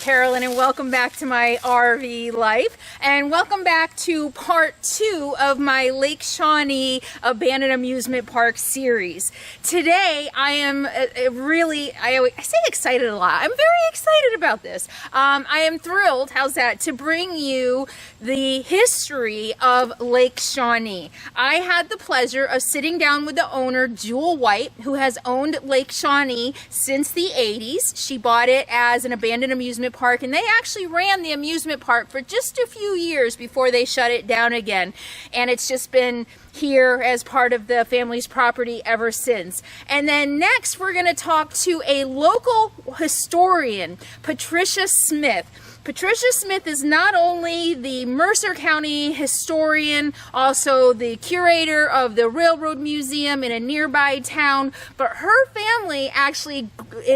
Carolyn, and welcome back to my RV life, and welcome back to part 2 of my Lake Shawnee Abandoned Amusement Park series. Today I am I say excited a lot. I'm very excited about this. I am thrilled, how's that, to bring you the history of Lake Shawnee. I had the pleasure of sitting down with the owner, Jewel White, who has owned Lake Shawnee since the 80s. She bought it as an abandoned amusement park, and they actually ran the amusement park for just a few years before they shut it down again, and it's just been here as part of the family's property ever since. And then next we're going to talk to a local historian, Patricia Smith. Patricia Smith is not only the Mercer County historian, also the curator of the Railroad Museum in a nearby town, but her family actually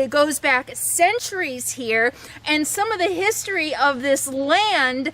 goes back centuries here, and some of the history of this land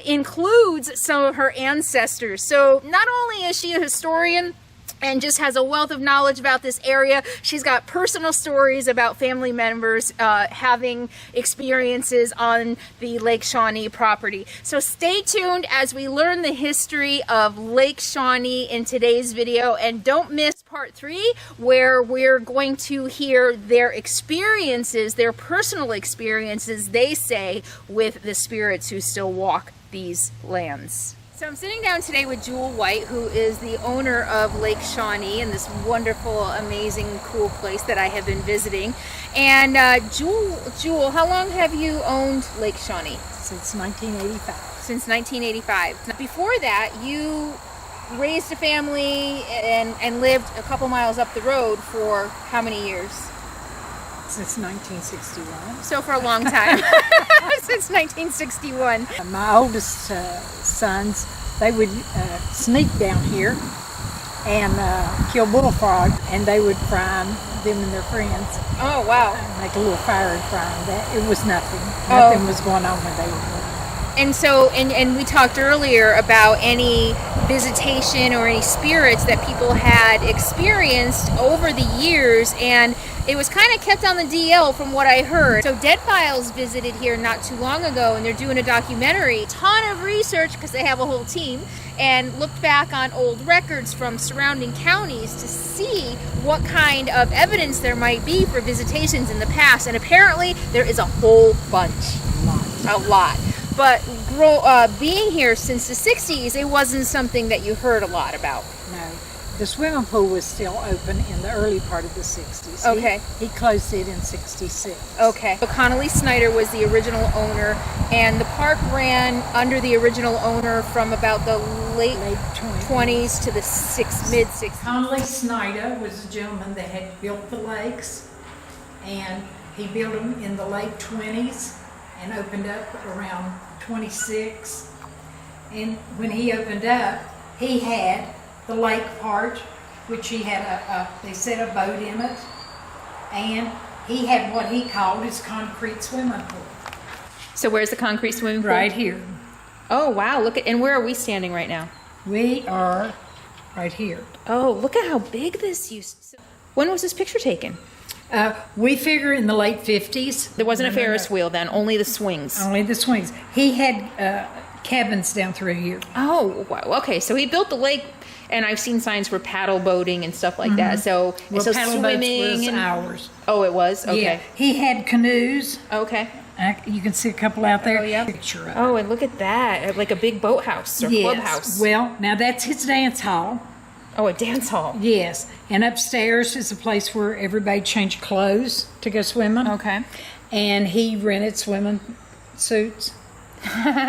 includes some of her ancestors. So not only is she a historian and just has a wealth of knowledge about this area, she's got personal stories about family members having experiences on the Lake Shawnee property. So stay tuned as we learn the history of Lake Shawnee in today's video, and don't miss part 3, where we're going to hear their experiences, their personal experiences, they say, with the spirits who still walk these lands. So I'm sitting down today with Jewel White, who is the owner of Lake Shawnee and this wonderful, amazing, cool place that I have been visiting. And Jewel, how long have you owned Lake Shawnee? Since 1985. Since 1985. Now, before that, you raised a family and lived a couple miles up the road for how many years? Since 1961. So for a long time. Since 1961. My oldest sons, they would sneak down here and kill bullfrog, and they would fry them and their friends. Oh, wow. Make a little fire and fry them. It was nothing. Nothing was going on when they were born. And so, and we talked earlier about any visitation or any spirits that people had experienced over the years, and it was kind of kept on the DL from what I heard. So Dead Files visited here not too long ago, and they're doing a documentary, ton of research because they have a whole team, and looked back on old records from surrounding counties to see what kind of evidence there might be for visitations in the past, and apparently there is a whole bunch. A lot. But being here since the 60s, it wasn't something that you heard a lot about. No. The swimming pool was still open in the early part of the 60s. Okay. He closed it in 66. Okay. So Connolly Snyder was the original owner, and the park ran under the original owner from about the late 20s to the mid-60s. Connolly Snyder was the gentleman that had built the lakes, and he built them in the late 20s and opened up around 26. And when he opened up, he had the lake part, which he had they set a boat in it, and he had what he called his concrete swimming pool. So where's the concrete swimming pool? Right here. Oh, wow, look at, and where are we standing right now? We are right here. Oh, look at how big this used to be. When was this picture taken? We figure in the late 50s. There wasn't a Ferris wheel then, only the swings. Only the swings. He had cabins down through here. Oh, wow. Okay, so he built the lake, and I've seen signs for paddle boating and stuff like that. So, Well, so paddle swimming boats was and ours. Oh, it was? Okay. Yeah. He had canoes. Okay. You can see a couple out there. Oh, yeah. Picture of Oh, and look at that. Like a big boathouse or clubhouse. Well, now that's his dance hall. Oh, a dance hall. Yes. And upstairs is a place where everybody changed clothes to go swimming. Okay. And he rented swimming suits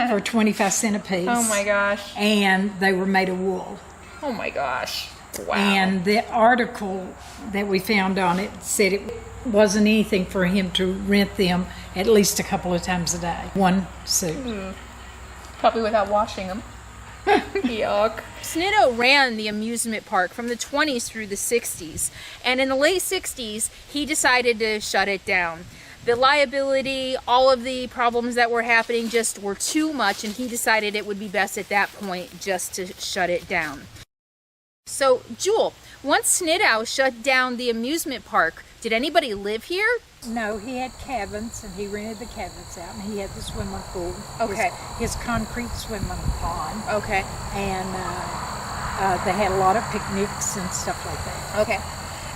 for 25 cents a piece. Oh my gosh. And they were made of wool. Oh my gosh. Wow. And the article that we found on it said it wasn't anything for him to rent them at least a couple of times a day. One suit. Probably without washing them. Yuck. Snitto ran the amusement park from the 20s through the 60s, and in the late 60s he decided to shut it down. The liability, all of the problems that were happening just were too much, and he decided it would be best at that point just to shut it down. So, Jewel, once Snitto shut down the amusement park, did anybody live here? No, he had cabins, and he rented the cabins out, and he had the swimming pool. Okay. His concrete swimming pond. Okay. And they had a lot of picnics and stuff like that. Okay.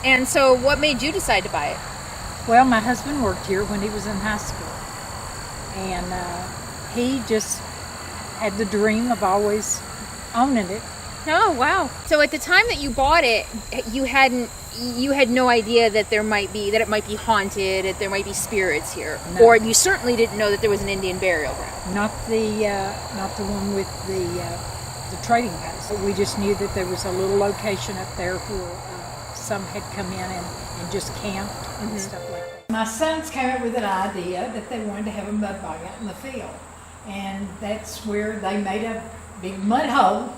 And so what made you decide to buy it? Well, my husband worked here when he was in high school. And he just had the dream of always owning it. Oh, wow. So at the time that you bought it, you had no idea that it might be haunted, that there might be spirits here. No. Or you certainly didn't know that there was an Indian burial ground. Not the one with the trading post. We just knew that there was a little location up there where some had come in and just camped and stuff like that. My sons came up with an idea that they wanted to have a mud bog out in the field. And that's where they made a big mud hole,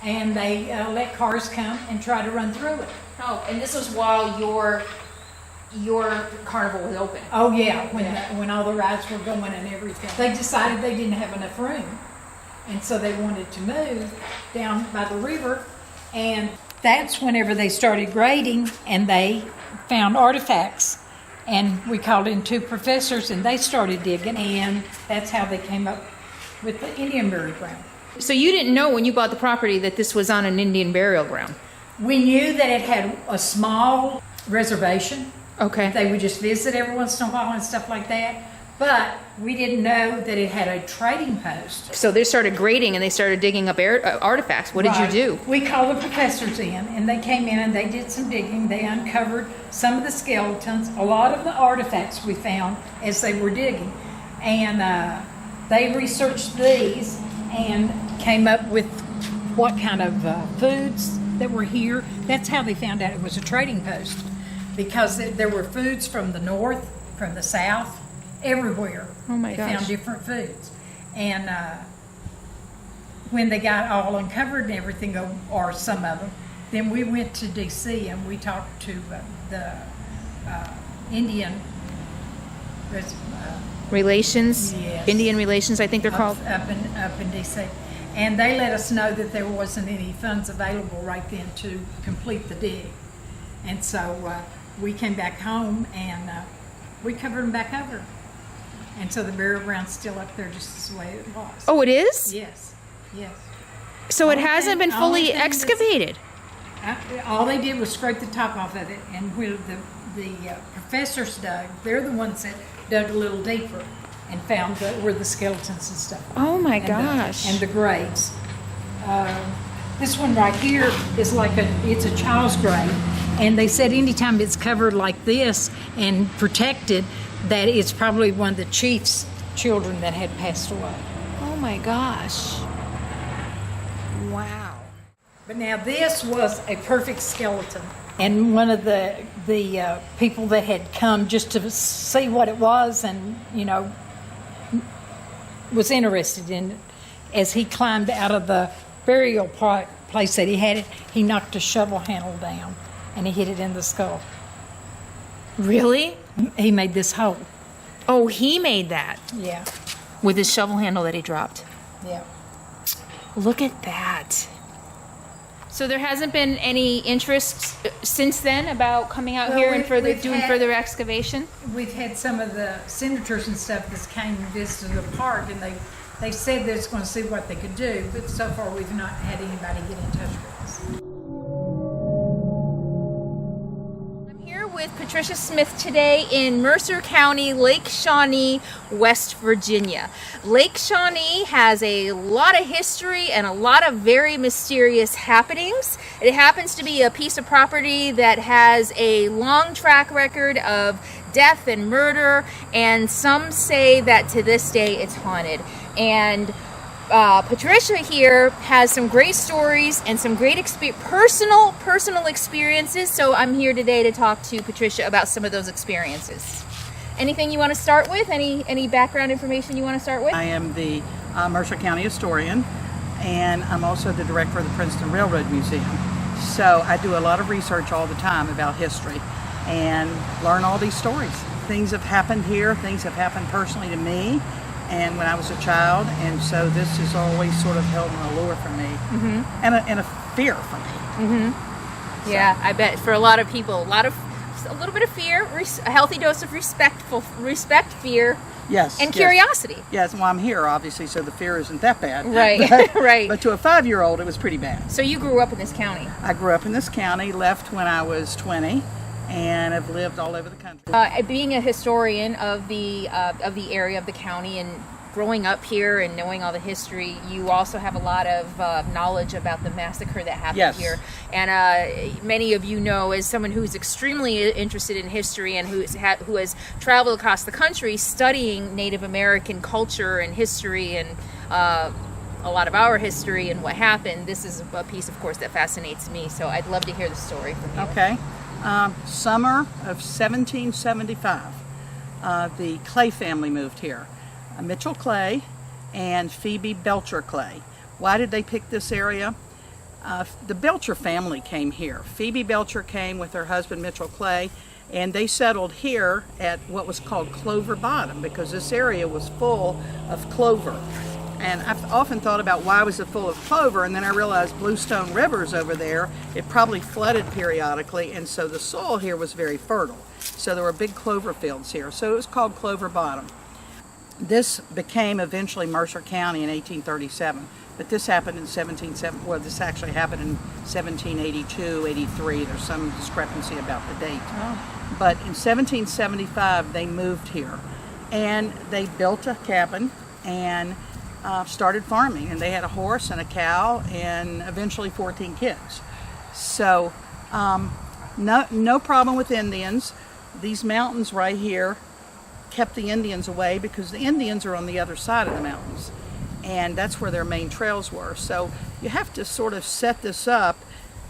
and they let cars come and try to run through it. Oh, and this was while your carnival was open. Oh yeah, when all the rides were going and everything. They decided they didn't have enough room, and so they wanted to move down by the river, and that's whenever they started grading, and they found artifacts, and we called in two professors, and they started digging, and that's how they came up with the Indian burial ground. So you didn't know when you bought the property that this was on an Indian burial ground? We knew that it had a small reservation. Okay. They would just visit every once in a while and stuff like that. But we didn't know that it had a trading post. So they started grading and they started digging up artifacts. What did you do? We called the professors in, and they came in and they did some digging. They uncovered some of the skeletons, a lot of the artifacts we found as they were digging. And they researched these and came up with what kind of foods that were here. That's how they found out it was a trading post, because there were foods from the north, from the south, everywhere. Oh my gosh. They found different foods. And when they got all uncovered and everything, or some of them, then we went to D.C. and we talked to the Indian Relations? Yes. Indian Relations, I think they're called. up in D.C. And they let us know that there wasn't any funds available right then to complete the dig. And so we came back home and we covered them back over. And so the burial ground's still up there just the way it was. Oh, it is? Yes, yes. So it hasn't been fully excavated? All they did was scrape the top off of it, and where the professors dug, they're the ones that dug a little deeper and found where the skeletons and stuff. Oh my and gosh. And the graves. This one right here is it's a child's grave, and they said anytime it's covered like this and protected, that it's probably one of the chief's children that had passed away. Oh my gosh. Wow. But now this was a perfect skeleton. And one of the people that had come just to see what it was and, was interested in it, as he climbed out of the burial place that he had it, he knocked a shovel handle down and he hit it in the skull. Really? He made this hole. Oh, he made that Yeah, with his shovel handle that he dropped. yeah. Look at that. So there hasn't been any interest since then about coming out Well, here and we've doing had- further excavation? We've had some of the senators and stuff that came and visited the park, and they said they was going to see what they could do, but so far we've not had anybody get in touch with us. I'm here with Patricia Smith today in Mercer County, Lake Shawnee, West Virginia. Lake Shawnee has a lot of history and a lot of very mysterious happenings. It happens to be a piece of property that has a long track record of death and murder, and some say that to this day it's haunted. And Patricia here has some great stories and some great personal experiences, so I'm here today to talk to Patricia about some of those experiences. Anything you want to start with? Any background information you want to start with? I am the Mercer County historian, and I'm also the director of the Princeton Railroad Museum. So I do a lot of research all the time about history and learn all these stories. Things have happened here, things have happened personally to me and when I was a child, and so this has always sort of held an allure for me, and a fear for me. Yeah, I bet for a lot of people, a lot of a little bit of fear, a healthy dose of respect, fear, Yes. and yes. curiosity. Yes, well, I'm here, obviously, so the fear isn't that bad. Right, But, right. But to a 5-year-old, it was pretty bad. So you grew up in this county. I grew up in this county, left when I was 20, and have lived all over the country. Being a historian of the area of the county and growing up here and knowing all the history, you also have a lot of knowledge about the massacre that happened Yes. here. And many of you know, as someone who's extremely interested in history and who has traveled across the country studying Native American culture and history and a lot of our history and what happened, this is a piece, of course, that fascinates me. So I'd love to hear the story from you. Okay. Summer of 1775, the Clay family moved here. Mitchell Clay and Phoebe Belcher Clay. Why did they pick this area? The Belcher family came here. Phoebe Belcher came with her husband Mitchell Clay, and they settled here at what was called Clover Bottom because this area was full of clover. And I've often thought about why was it full of clover, and then I realized Bluestone River's over there. It probably flooded periodically, and so the soil here was very fertile. So there were big clover fields here. So it was called Clover Bottom. This became eventually Mercer County in 1837, but this happened in 1770. Well, this actually happened in 1782, 83. There's some discrepancy about the date. Oh. But in 1775, they moved here, and they built a cabin and started farming. And they had a horse and a cow, and eventually 14 kids. So, no problem with Indians. These mountains right here kept the Indians away because the Indians are on the other side of the mountains, and that's where their main trails were. So you have to sort of set this up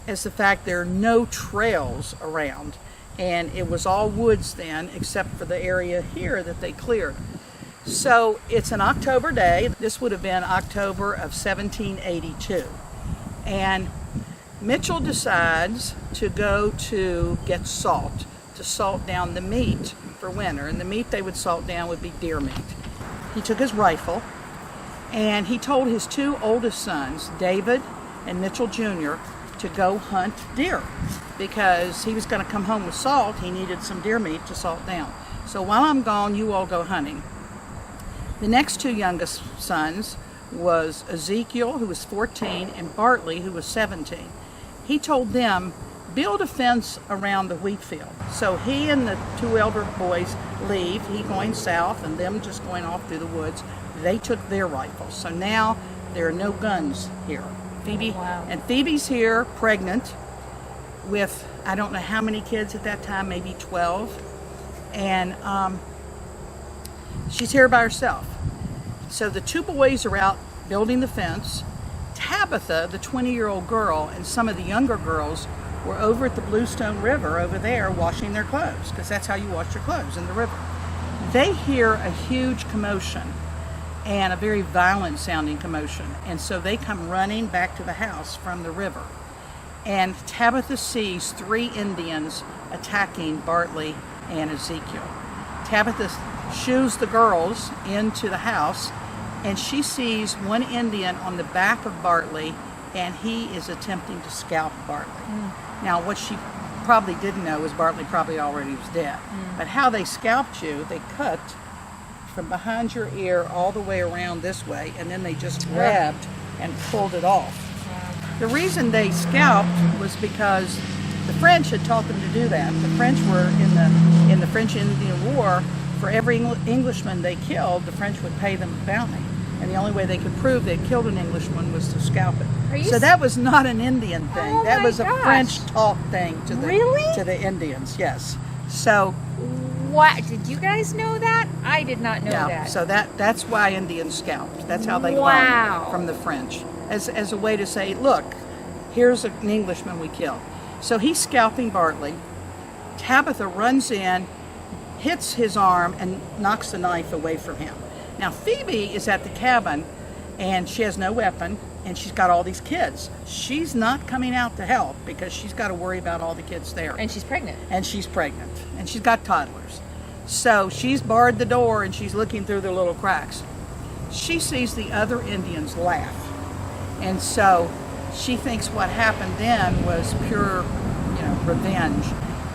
as the fact there are no trails around, and it was all woods then except for the area here that they cleared. So it's an October day. This would have been October of 1782, and Mitchell decides to go to get salt, to salt down the meat for winter, and the meat they would salt down would be deer meat. He took his rifle and he told his 2 oldest sons, David and Mitchell Jr., to go hunt deer because he was going to come home with salt. He needed some deer meat to salt down. So while I'm gone, you all go hunting. The next 2 youngest sons was Ezekiel, who was 14, and Bartley, who was 17. He told them, build a fence around the wheat field. So he and the 2 elder boys leave, he going south and them just going off through the woods. They took their rifles. So now there are no guns here. Phoebe's here, pregnant, with I don't know how many kids at that time, maybe 12. And she's here by herself. So the 2 boys are out building the fence. Tabitha, the 20-year-old girl, and some of the younger girls were over at the Bluestone River over there washing their clothes, because that's how you wash your clothes, in the river. They hear a huge commotion and a very violent sounding commotion, and so they come running back to the house from the river. And Tabitha sees 3 Indians attacking Bartley and Ezekiel. Tabitha shoos the girls into the house, and she sees one Indian on the back of Bartley, and he is attempting to scalp Bartley. Now, what she probably didn't know is Bartley probably already was dead. But how they scalped you, they cut from behind your ear all the way around this way, and then they just grabbed and pulled it off. The reason they scalped was because the French had taught them to do that. The French were in the French-Indian War. For every Englishman they killed, the French would pay them a bounty. And the only way they could prove they'd killed an Englishman was to scalp it. So that was not an Indian thing. Oh that was my a gosh. French taught thing to the Really? to the Indians. Yes. So What? Did you guys know that? I did not know yeah. that. So that's why Indians scalped. That's how they Wow. learned from the French, as a way to say, look, here's an Englishman we killed. So he's scalping Bartley. Tabitha runs in, hits his arm, and knocks the knife away from him. Now Phoebe is at the cabin, and she has no weapon, and she's got all these kids. She's not coming out to help because she's got to worry about all the kids there. And she's pregnant. And she's pregnant, and she's got toddlers. So she's barred the door, and she's looking through the little cracks. She sees the other Indians laugh, and so she thinks what happened then was pure, revenge.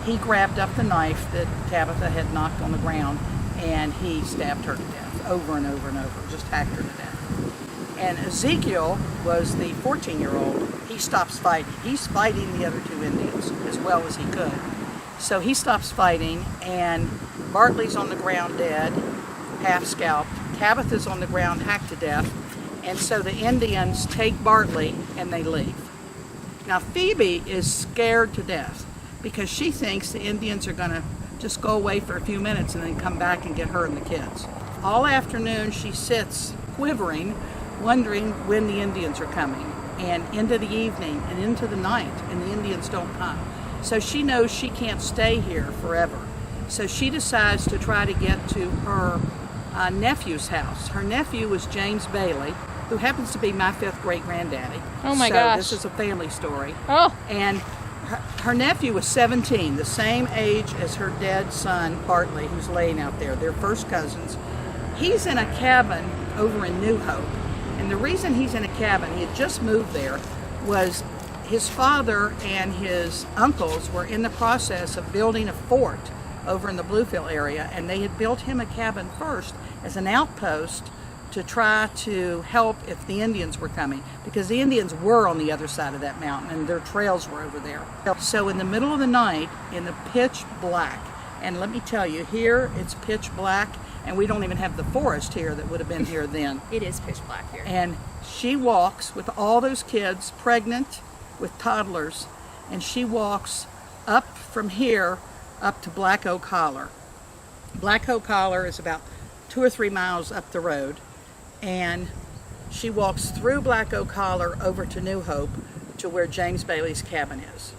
he grabbed up the knife that Tabitha had knocked on the ground, and he stabbed her to death over and over and over, just hacked her to death. And Ezekiel was the 14-year-old. He stops fighting. He's fighting the other two Indians as well as he could. So he stops fighting, and Bartley's on the ground dead, half scalped. Tabitha's on the ground hacked to death. And so the Indians take Bartley and they leave. Now Phoebe is scared to death because she thinks the Indians are going to just go away for a few minutes and then come back and get her and the kids. All afternoon she sits quivering, wondering when the Indians are coming, and into the evening and into the night, and the Indians don't come. So she knows she can't stay here forever. So she decides to try to get to her nephew's house. Her nephew was James Bailey, who happens to be my 5th great-granddaddy. Oh my so gosh. This is a family story. Oh. And her nephew was 17, the same age as her dead son, Bartley, who's laying out there. They're first cousins. He's in a cabin over in New Hope. And the reason he's in a cabin, he had just moved there, was his father and his uncles were in the process of building a fort over in the Bluefield area, and they had built him a cabin first as an outpost to try to help if the Indians were coming, because the Indians were on the other side of that mountain and their trails were over there. So in the middle of the night, in the pitch black, and let me tell you, here it's pitch black, and we don't even have the forest here that would have been here then. It is pitch black here. And she walks with all those kids, pregnant with toddlers, and she walks up from here up to Black Oak Holler. Black Oak Holler is about 2 or 3 miles up the road, and she walks through Black Oak Holler over to New Hope to where James Bailey's cabin is.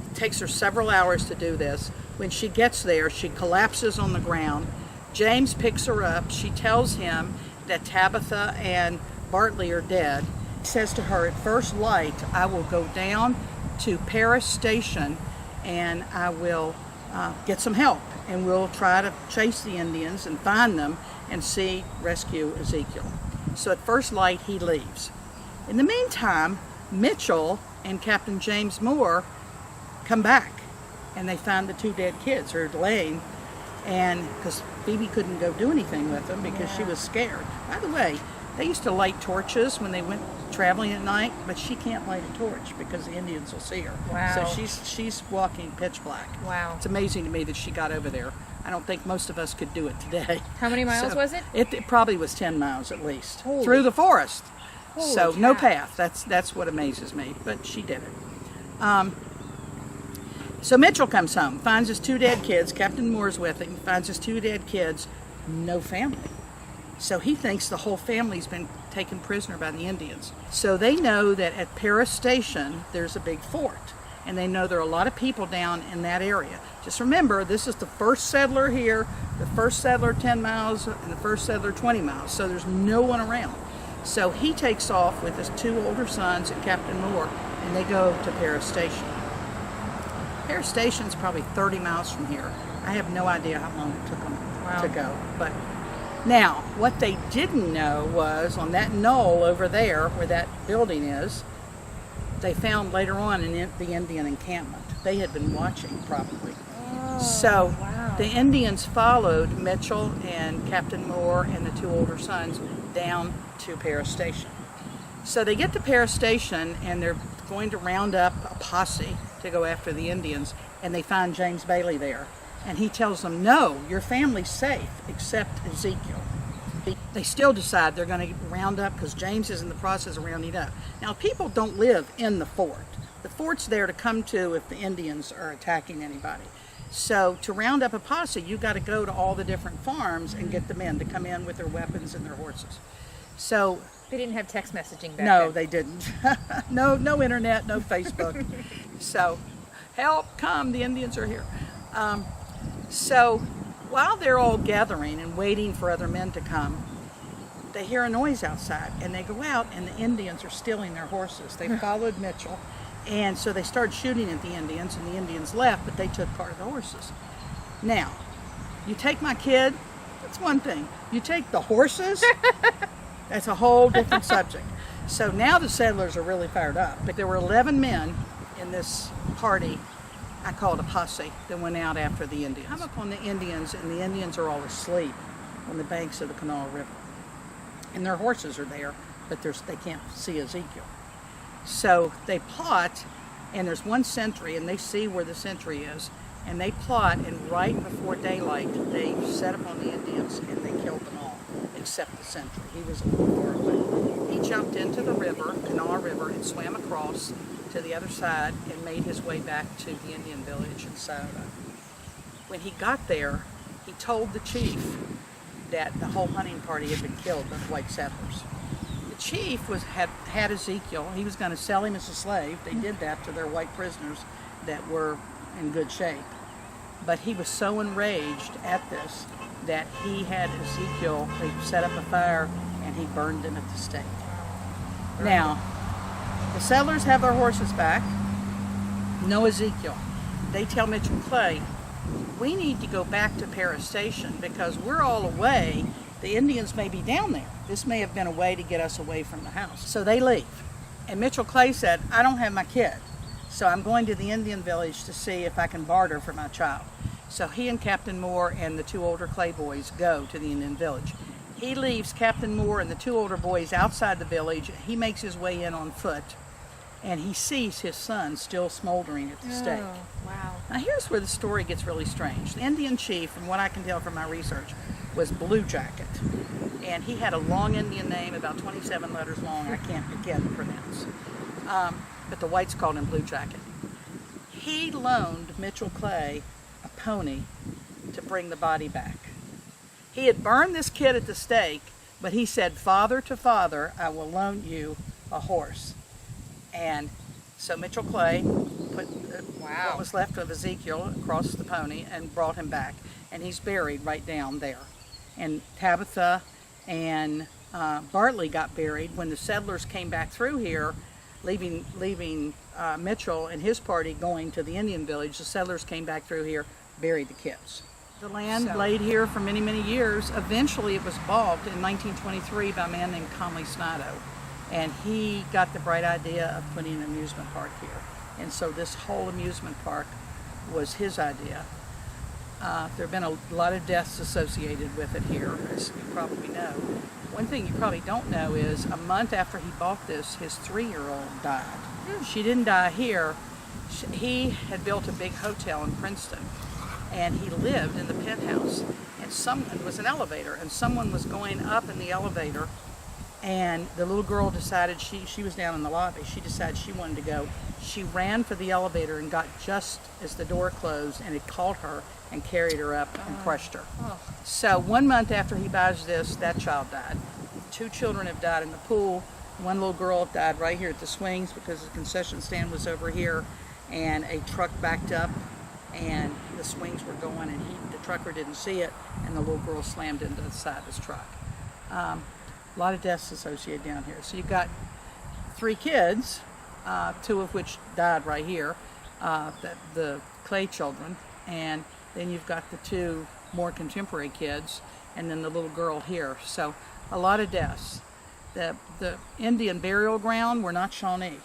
It takes her several hours to do this. When she gets there, she collapses on the ground. James picks her up. She tells him that Tabitha and Bartley are dead. He says to her, at first light, I will go down to Paris Station and I will get some help, and we'll try to chase the Indians and find them and rescue Ezekiel. So at first light, he leaves. In the meantime, Mitchell and Captain James Moore come back, and they find the 2 dead kids who are laying, and because Phoebe couldn't go do anything with them because she was scared. By the way, they used to light torches when they went traveling at night, but she can't light a torch because the Indians will see her. Wow. So she's walking pitch black. Wow. It's amazing to me that she got over there. I don't think most of us could do it today. How many miles was it? It probably was 10 miles at least. Holy. Through the forest. Holy So no cow. path. That's what amazes me. But she did it. So Mitchell comes home, finds his 2 dead kids. Captain Moore's with him. Finds his 2 dead kids. No family. So he thinks the whole family's been taken prisoner by the Indians. So they know that at Paris Station there's a big fort, and they know there are a lot of people down in that area. Just remember, this is the first settler here, the first settler 10 miles, and the first settler 20 miles. So there's no one around. So he takes off with his 2 older sons and Captain Moore, and they go to Paris Station. Paris Station's probably 30 miles from here. I have no idea how long it took them to go, but now, what they didn't know was on that knoll over there where that building is, they found later on the Indian encampment. They had been watching probably. So wow. the Indians followed Mitchell and Captain Moore and the 2 older sons down to Paris Station. So they get to Paris Station and they're going to round up a posse to go after the Indians, and they find James Bailey there. And he tells them, no, your family's safe, except Ezekiel. They still decide they're going to round up because James is in the process of rounding up. Now, people don't live in the fort. The fort's there to come to if the Indians are attacking anybody. So to round up a posse, you've got to go to all the different farms and get the men to come in with their weapons and their horses. So They didn't have text messaging back no, then. they didn't. No internet, no Facebook. So help, come, the Indians are here. So while they're all gathering and waiting for other men to come, they hear a noise outside, and they go out, and the Indians are stealing their horses. They followed Mitchell, and so they started shooting at the Indians, and the Indians left, but they took part of the horses. Now, you take my kid, that's one thing. You take the horses, that's a whole different subject. So now the settlers are really fired up. But there were 11 men in this party I call it a posse that went out after the Indians. Come up on the Indians, and the Indians are all asleep on the banks of the Kanawha River. And their horses are there, but they can't see Ezekiel. So they plot, and there's one sentry, and they see where the sentry is, and they plot, and right before daylight, they set upon the Indians, and they killed them all, except the sentry. He was a little far away. He jumped into the river, Kanawha River, and swam across to the other side and made his way back to the Indian village in Sauda. When he got there, he told the chief that the whole hunting party had been killed by the white settlers. The chief had Ezekiel. He was going to sell him as a slave. They did that to their white prisoners that were in good shape. But he was so enraged at this that he had Ezekiel, they set up a fire, and he burned him at the stake. Now, the settlers have their horses back. No Ezekiel. They tell Mitchell Clay, we need to go back to Paris Station because we're all away. The Indians may be down there. This may have been a way to get us away from the house. So they leave. And Mitchell Clay said, I don't have my kid, so I'm going to the Indian village to see if I can barter for my child. So he and Captain Moore and the two older Clay boys go to the Indian village. He leaves Captain Moore and the two older boys outside the village. He makes his way in on foot, and he sees his son still smoldering at the stake. Wow. Now here's where the story gets really strange. The Indian chief, from what I can tell from my research, was Blue Jacket. And he had a long Indian name, about 27 letters long, I can't begin to pronounce. But the whites called him Blue Jacket. He loaned Mitchell Clay a pony to bring the body back. He had burned this kid at the stake, but he said, father to father, I will loan you a horse. And so Mitchell Clay put what was left of Ezekiel across the pony and brought him back. And he's buried right down there. And Tabitha and Bartley got buried when the settlers came back through here, leaving Mitchell and his party going to the Indian village. The settlers came back through here, buried the kids. The land laid here for many, many years. Eventually it was bought in 1923 by a man named Conley Snido. And he got the bright idea of putting an amusement park here. And so this whole amusement park was his idea. There have been a lot of deaths associated with it here, as you probably know. One thing you probably don't know is a month after he bought this, his 3-year-old died. She didn't die here. He had built a big hotel in Princeton, and he lived in the penthouse. And it was an elevator, and someone was going up in the elevator, and the little girl decided, she was down in the lobby, she decided she wanted to go. She ran for the elevator and got just as the door closed, and it caught her and carried her up and crushed her. So 1 month after he buys this, that child died. 2 children have died in the pool. One little girl died right here at the swings because the concession stand was over here, and a truck backed up and the swings were going, and the trucker didn't see it, and the little girl slammed into the side of his truck. A lot of deaths associated down here. So you've got 3 kids, 2 of which died right here, the Clay children, and then you've got the 2 more contemporary kids, and then the little girl here. So a lot of deaths. The Indian burial ground were not Shawnee.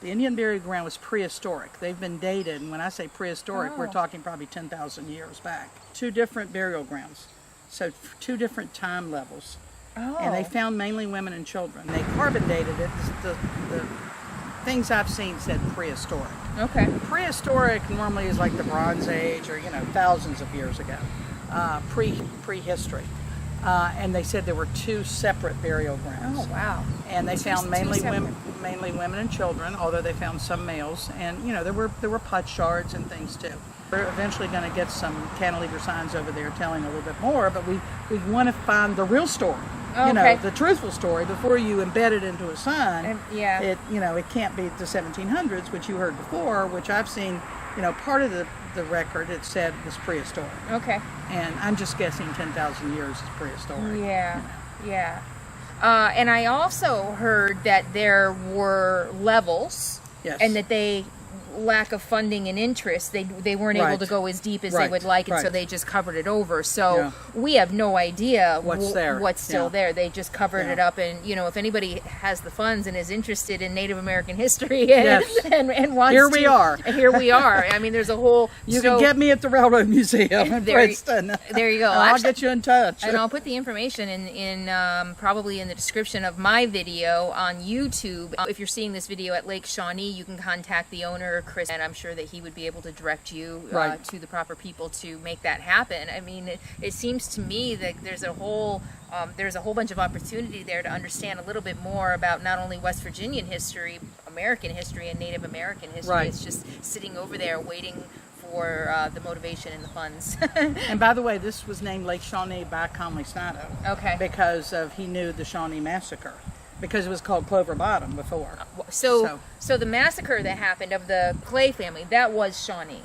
The Indian burial ground was prehistoric. They've been dated, and when I say prehistoric, we're talking probably 10,000 years back. 2 different burial grounds, so 2 different time levels. And they found mainly women and children. They carbon dated it. The things I've seen said prehistoric. Okay. Prehistoric normally is like the Bronze Age, or thousands of years ago, prehistory. And they said there were 2 separate burial grounds. Oh wow! And they found mainly women and children, although they found some males. And there were pot shards and things too. We're eventually going to get some cantilever signs over there telling a little bit more, but we want to find the real story. Okay. The truthful story before you embed it into a sign. Yeah. It can't be the 1700s, which you heard before, which I've seen. Part of the record it said was prehistoric. Okay. And I'm just guessing 10,000 years is prehistoric. Yeah. And I also heard that there were levels. Yes. And that they lack of funding and interest, they weren't able Right. to go as deep as they Right. would like, and so Right. they just covered it over. So Yeah. we have no idea What's there. what's still Yeah. there. They just covered Yeah. it up, and if anybody has the funds and is interested in Native American history and Yes. and wants Here to, we are. Here we are. I mean, there's a whole. You can get me at the Railroad Museum in There you- Princeton. there you go. And I'll Actually- get you in touch. And I'll put the information in probably in the description of my video on YouTube. If you're seeing this video at Lake Shawnee, you can contact the owner, Chris, and I'm sure that he would be able to direct you Right. to the proper people to make that happen. I mean, it seems to me that there's a whole bunch of opportunity there to understand a little bit more about not only West Virginian history, American history, and Native American history. Right. It's just sitting over there waiting for the motivation and the funds. And by the way, this was named Lake Shawnee by Conley Snido. Okay. Because he knew the Shawnee Massacre. Because it was called Clover Bottom before. So the massacre that happened of the Clay family, that was Shawnee.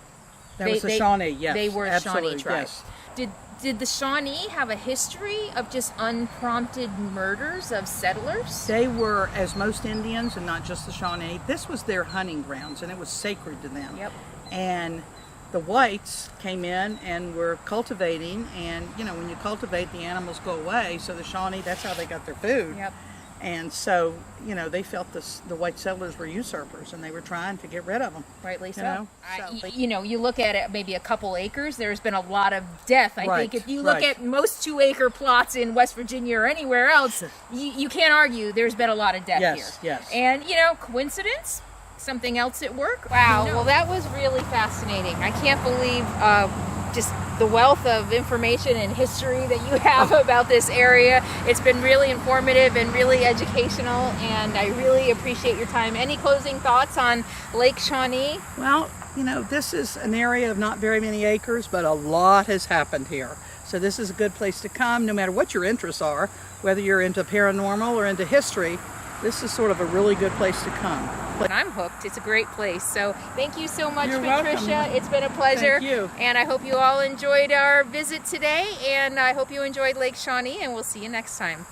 That was the Shawnee, yes. They were absolutely, Shawnee tribe. yes. Did the Shawnee have a history of just unprompted murders of settlers? They were, as most Indians, and not just the Shawnee, this was their hunting grounds, and it was sacred to them. Yep. And the whites came in and were cultivating, and when you cultivate, the animals go away, so the Shawnee, that's how they got their food. Yep. And so, they felt the white settlers were usurpers, and they were trying to get rid of them. Rightly so. So- You look at it, maybe a couple acres, there's been a lot of death. I Right, think if you look right. at most 2-acre plots in West Virginia or anywhere else, you can't argue there's been a lot of death Yes, here. yes. And, coincidence? Something else at work? Wow, well that was really fascinating. I can't believe just the wealth of information and history that you have about this area. It's been really informative and really educational, and I really appreciate your time. Any closing thoughts on Lake Shawnee? Well, this is an area of not very many acres, but a lot has happened here. So this is a good place to come, no matter what your interests are, whether you're into paranormal or into history. This is sort of a really good place to come. And I'm hooked. It's a great place. So thank you so much, You're Patricia. welcome. It's been a pleasure. Thank you. And I hope you all enjoyed our visit today, and I hope you enjoyed Lake Shawnee, and we'll see you next time.